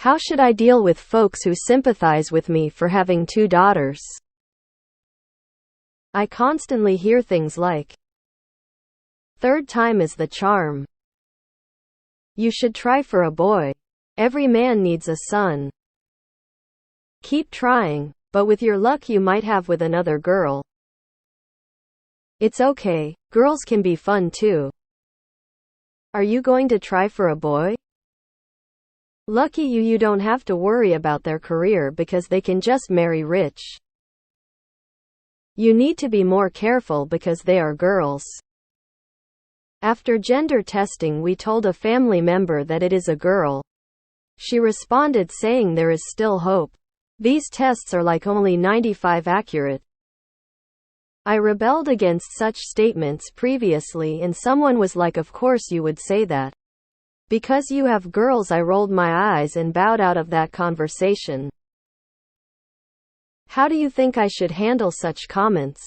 How should I deal with folks who sympathize with me for having 2 daughters? I constantly hear things like, "Third time is the charm. You should try for a boy. Every man needs a son. Keep trying, but with your luck you might have with another girl. It's okay, girls can be fun too. Are you going to try for a boy? Lucky you, you don't have to worry about their career because they can just marry rich. You need to be more careful because they are girls." After gender testing, we told a family member that it is a girl. She responded saying there is still hope. These tests are like only 95% accurate. I rebelled against such statements previously and someone was like, "Of course you would say that. Because you have girls." I rolled my eyes and bowed out of that conversation. How do you think I should handle such comments?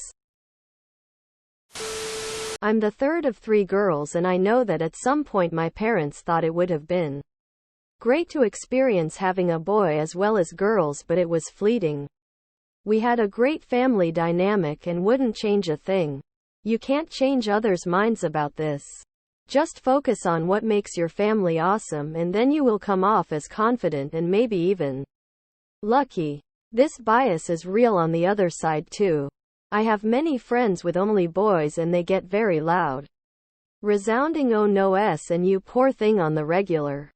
I'm the third of 3 girls and I know that at some point my parents thought it would have been great to experience having a boy as well as girls, but it was fleeting. We had a great family dynamic and wouldn't change a thing. You can't change others' minds about this. Just focus on what makes your family awesome and then you will come off as confident and maybe even lucky. This bias is real on the other side too. I have many friends with only boys and they get very loud. Resounding "oh no"s and "you poor thing" on the regular.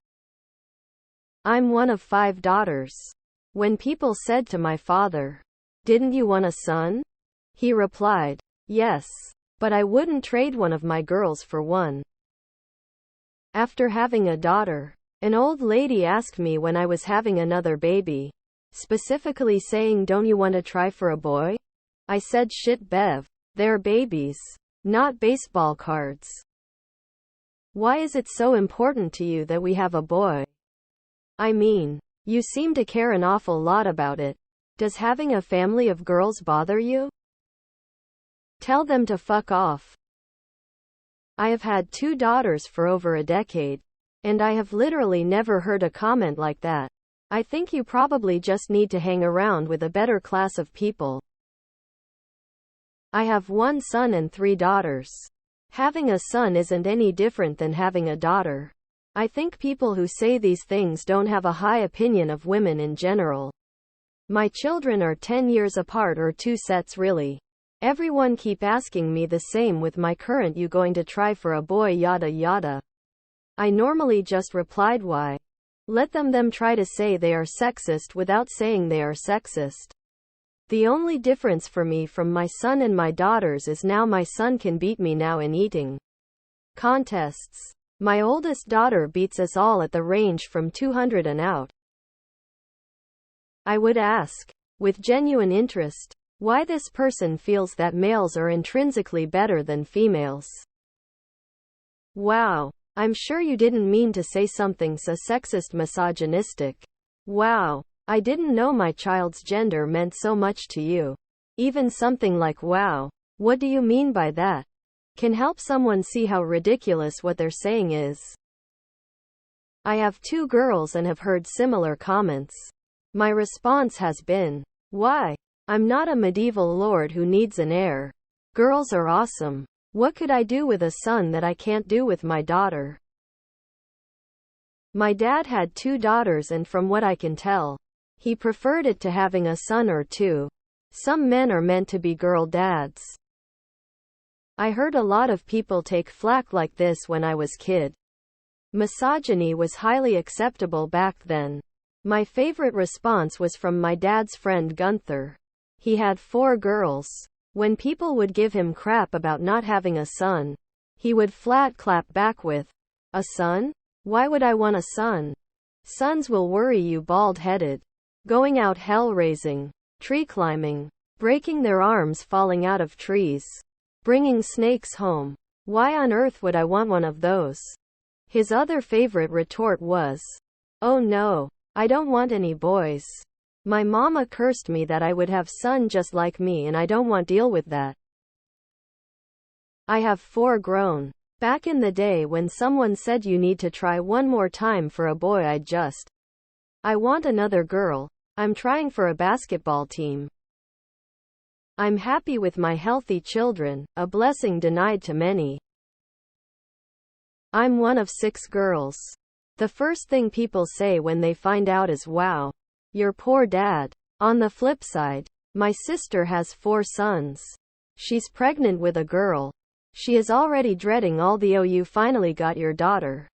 I'm one of 5 daughters. When people said to my father, "Didn't you want a son?" he replied, "Yes. But I wouldn't trade one of my girls for one." After having a daughter, an old lady asked me when I was having another baby, specifically saying, "Don't you want to try for a boy?" I said, "Shit, Bev. They're babies, not baseball cards. Why is it so important to you that we have a boy? I mean, you seem to care an awful lot about it. Does having a family of girls bother you? Tell them to fuck off." I have had 2 daughters for over a decade, and I have literally never heard a comment like that. I think you probably just need to hang around with a better class of people. I have 1 son and 3 daughters. Having a son isn't any different than having a daughter. I think people who say these things don't have a high opinion of women in general. My children are 10 years apart, or 2 sets really. Everyone keep asking me the same with my current, "You going to try for a boy?" yada yada. I normally just replied, "Why? Let them try to say they are sexist without saying they are sexist." The only difference for me from my son and my daughters is now my son can beat me now in eating contests. My oldest daughter beats us all at the range from 200 and out. I would ask, with genuine interest, why this person feels that males are intrinsically better than females. Wow. I'm sure you didn't mean to say something so sexist, misogynistic. Wow. I didn't know my child's gender meant so much to you. Even something like "wow, what do you mean by that?" can help someone see how ridiculous what they're saying is. I have 2 girls and have heard similar comments. My response has been, "Why? I'm not a medieval lord who needs an heir. Girls are awesome. What could I do with a son that I can't do with my daughter?" My dad had 2 daughters and from what I can tell, he preferred it to having a son or 2. Some men are meant to be girl dads. I heard a lot of people take flack like this when I was kid. Misogyny was highly acceptable back then. My favorite response was from my dad's friend Gunther. He had 4 girls. When people would give him crap about not having a son, he would flat clap back with, "A son? Why would I want a son? Sons will worry you bald-headed. Going out hell-raising, tree climbing, breaking their arms falling out of trees, bringing snakes home. Why on earth would I want one of those?" His other favorite retort was, "Oh no, I don't want any boys. My mama cursed me that I would have son just like me and I don't want to deal with that." I have 4 grown. Back in the day when someone said you need to try one more time for a boy, I'd just I want another girl. I'm trying for a basketball team. I'm happy with my healthy children, a blessing denied to many. I'm one of 6 girls. The first thing people say when they find out is, wow, your poor dad. On the flip side, my sister has 4 sons. She's pregnant with a girl. She is already dreading all the "oh, you finally got your daughter."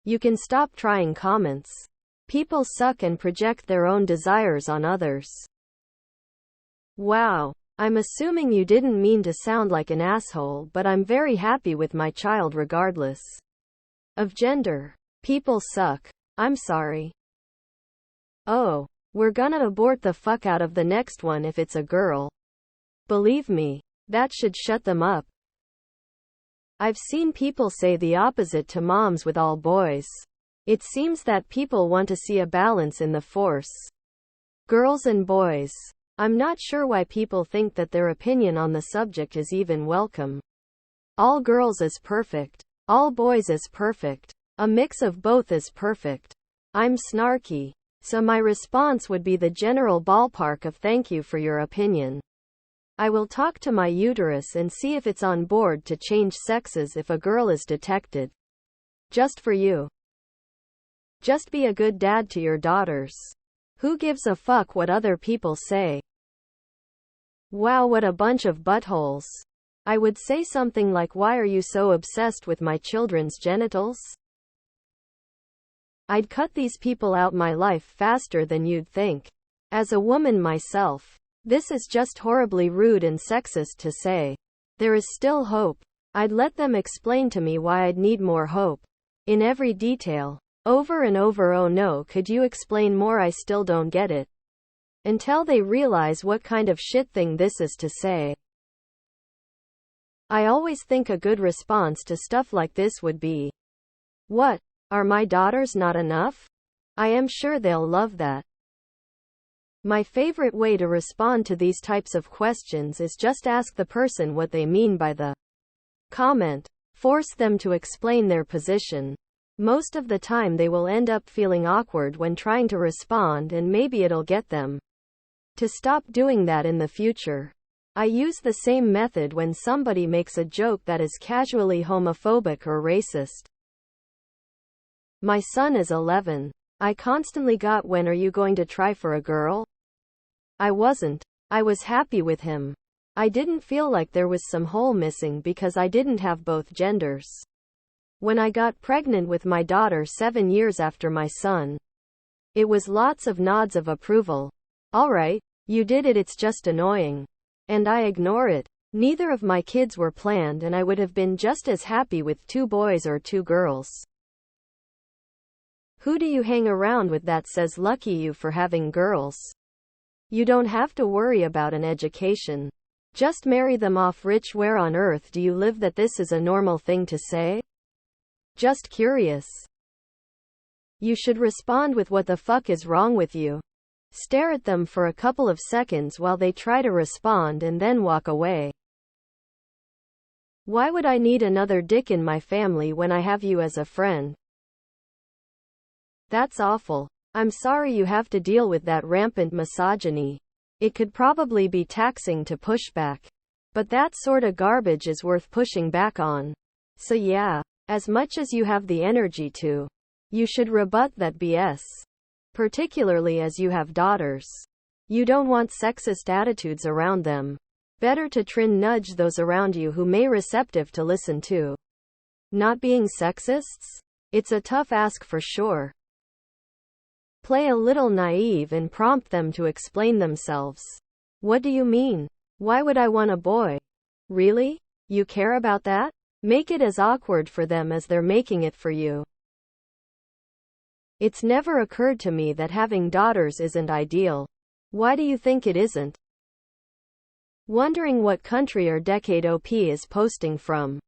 You can stop trying comments. People suck and project their own desires on others. Wow. I'm assuming you didn't mean to sound like an asshole, but I'm very happy with my child regardless of gender. People suck. I'm sorry. Oh, we're gonna abort the fuck out of the next one if it's a girl. Believe me, that should shut them up. I've seen people say the opposite to moms with all boys. It seems that people want to see a balance in the force. Girls and boys. I'm not sure why people think that their opinion on the subject is even welcome. All girls is perfect. All boys is perfect. A mix of both is perfect. I'm snarky. So my response would be the general ballpark of thank you for your opinion. I will talk to my uterus and see if it's on board to change sexes if a girl is detected. Just for you. Just be a good dad to your daughters. Who gives a fuck what other people say? Wow, what a bunch of buttholes. I would say something like, why are you so obsessed with my children's genitals? I'd cut these people out my life faster than you'd think. As a woman myself, this is just horribly rude and sexist to say. There is still hope. I'd let them explain to me why I'd need more hope. In every detail. Over and over. Oh no, could you explain more? I still don't get it. Until they realize what kind of shit thing this is to say. I always think a good response to stuff like this would be, what? Are my daughters not enough? I am sure they'll love that. My favorite way to respond to these types of questions is just ask the person what they mean by the comment. Force them to explain their position. Most of the time they will end up feeling awkward when trying to respond, and maybe it'll get them to stop doing that in the future. I use the same method when somebody makes a joke that is casually homophobic or racist. My son is 11. I constantly got, when are you going to try for a girl? I wasn't. I was happy with him. I didn't feel like there was some hole missing because I didn't have both genders. When I got pregnant with my daughter 7 years after my son, it was lots of nods of approval. Alright, you did it, it's just annoying. And I ignore it. Neither of my kids were planned, and I would have been just as happy with 2 boys or 2 girls. Who do you hang around with that says lucky you for having girls? You don't have to worry about an education. Just marry them off rich. Where on earth do you live that this is a normal thing to say? Just curious. You should respond with, what the fuck is wrong with you? Stare at them for a couple of seconds while they try to respond and then walk away. Why would I need another dick in my family when I have you as a friend? That's awful. I'm sorry you have to deal with that rampant misogyny. It could probably be taxing to push back. But that sorta garbage is worth pushing back on. So yeah, as much as you have the energy to, you should rebut that BS. Particularly as you have daughters. You don't want sexist attitudes around them. Better to nudge those around you who may receptive to listen to. Not being sexists? It's a tough ask for sure. Play a little naive and prompt them to explain themselves. What do you mean? Why would I want a boy? Really? You care about that? Make it as awkward for them as they're making it for you. It's never occurred to me that having daughters isn't ideal. Why do you think it isn't? Wondering what country or decade OP is posting from.